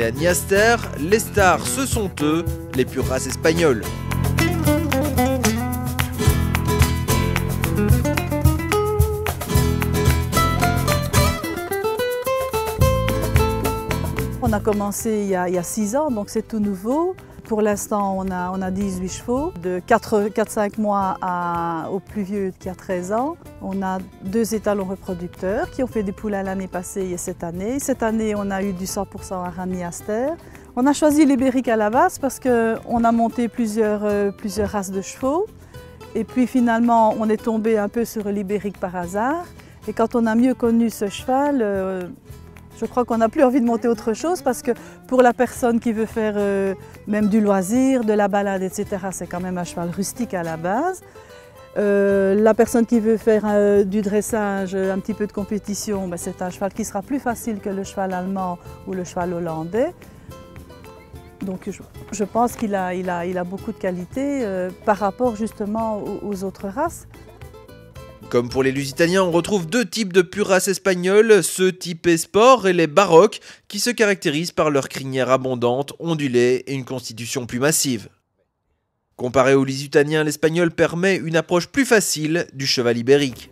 Mais à Niaster, les stars, ce sont eux, les pures races espagnoles. On a commencé il y a 6 ans, donc c'est tout nouveau. Pour l'instant, on a 18 chevaux, de 4-5 mois au plus vieux qui a 13 ans. On a 2 étalons reproducteurs qui ont fait des poulains l'année passée et cette année. Cette année, on a eu du 100% à Niaster. On a choisi l'ibérique à la base parce qu'on a monté plusieurs races de chevaux. Et puis finalement, on est tombé un peu sur l'ibérique par hasard. Et quand on a mieux connu ce cheval, je crois qu'on n'a plus envie de monter autre chose parce que pour la personne qui veut faire même du loisir, de la balade, etc., c'est quand même un cheval rustique à la base. La personne qui veut faire du dressage, un petit peu de compétition, ben c'est un cheval qui sera plus facile que le cheval allemand ou le cheval hollandais. Donc je pense qu'il a beaucoup de qualités par rapport justement aux autres races. Comme pour les Lusitaniens, on retrouve 2 types de pure race espagnoles, ceux typés sport et les baroques, qui se caractérisent par leur crinière abondante, ondulée et une constitution plus massive. Comparé aux Lusitaniens, l'espagnol permet une approche plus facile du cheval ibérique.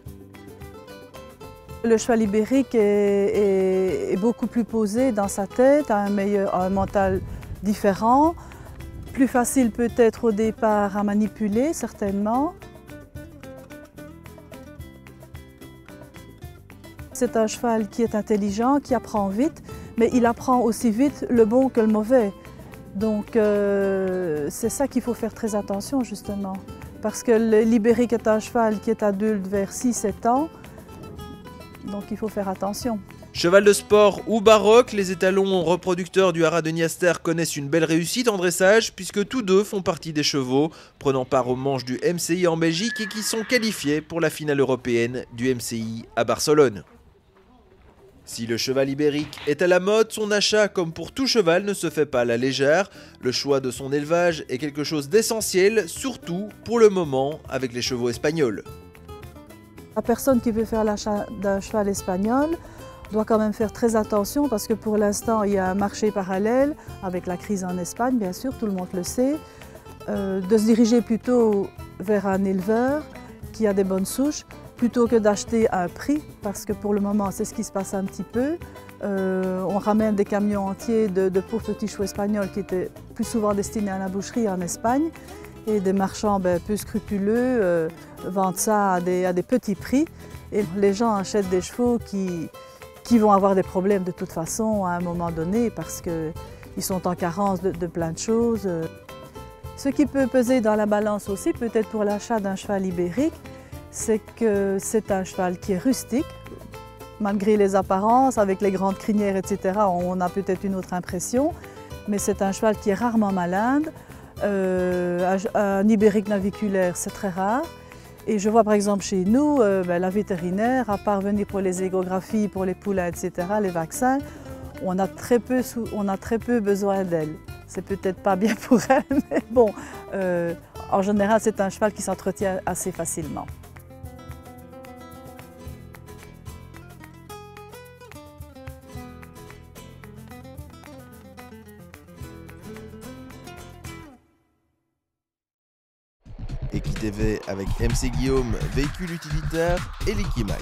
Le cheval ibérique est beaucoup plus posé dans sa tête, a un mental différent, plus facile peut-être au départ à manipuler certainement. C'est un cheval qui est intelligent, qui apprend vite, mais il apprend aussi vite le bon que le mauvais. Donc c'est ça qu'il faut faire très attention justement. Parce que l'ibérique est un cheval qui est adulte vers 6-7 ans, donc il faut faire attention. Cheval de sport ou baroque, les étalons reproducteurs du haras de Niaster connaissent une belle réussite en dressage puisque tous 2 font partie des chevaux prenant part aux manches du MCI en Belgique et qui sont qualifiés pour la finale européenne du MCI à Barcelone. Si le cheval ibérique est à la mode, son achat, comme pour tout cheval, ne se fait pas à la légère. Le choix de son élevage est quelque chose d'essentiel, surtout pour le moment avec les chevaux espagnols. La personne qui veut faire l'achat d'un cheval espagnol doit quand même faire très attention parce que pour l'instant, il y a un marché parallèle avec la crise en Espagne, bien sûr, tout le monde le sait. De se diriger plutôt vers un éleveur qui a des bonnes souches, plutôt que d'acheter à un prix, parce que pour le moment, c'est ce qui se passe un petit peu. On ramène des camions entiers de pauvres petits chevaux espagnols qui étaient plus souvent destinés à la boucherie en Espagne. Et des marchands peu scrupuleux vendent ça à des petits prix. Et les gens achètent des chevaux qui vont avoir des problèmes de toute façon à un moment donné, parce qu'ils sont en carence de plein de choses. Ce qui peut peser dans la balance aussi, peut-être pour l'achat d'un cheval ibérique, c'est que c'est un cheval qui est rustique. Malgré les apparences, avec les grandes crinières, etc., on a peut-être une autre impression. Mais c'est un cheval qui est rarement malade. Un ibérique naviculaire, c'est très rare. Et je vois par exemple chez nous, la vétérinaire, à part venir pour les échographies, pour les poulains, etc., les vaccins, on a très peu besoin d'elle. C'est peut-être pas bien pour elle, mais bon, en général, c'est un cheval qui s'entretient assez facilement. EquiTV avec MC Guillaume, véhicule utilitaire et Liquimac.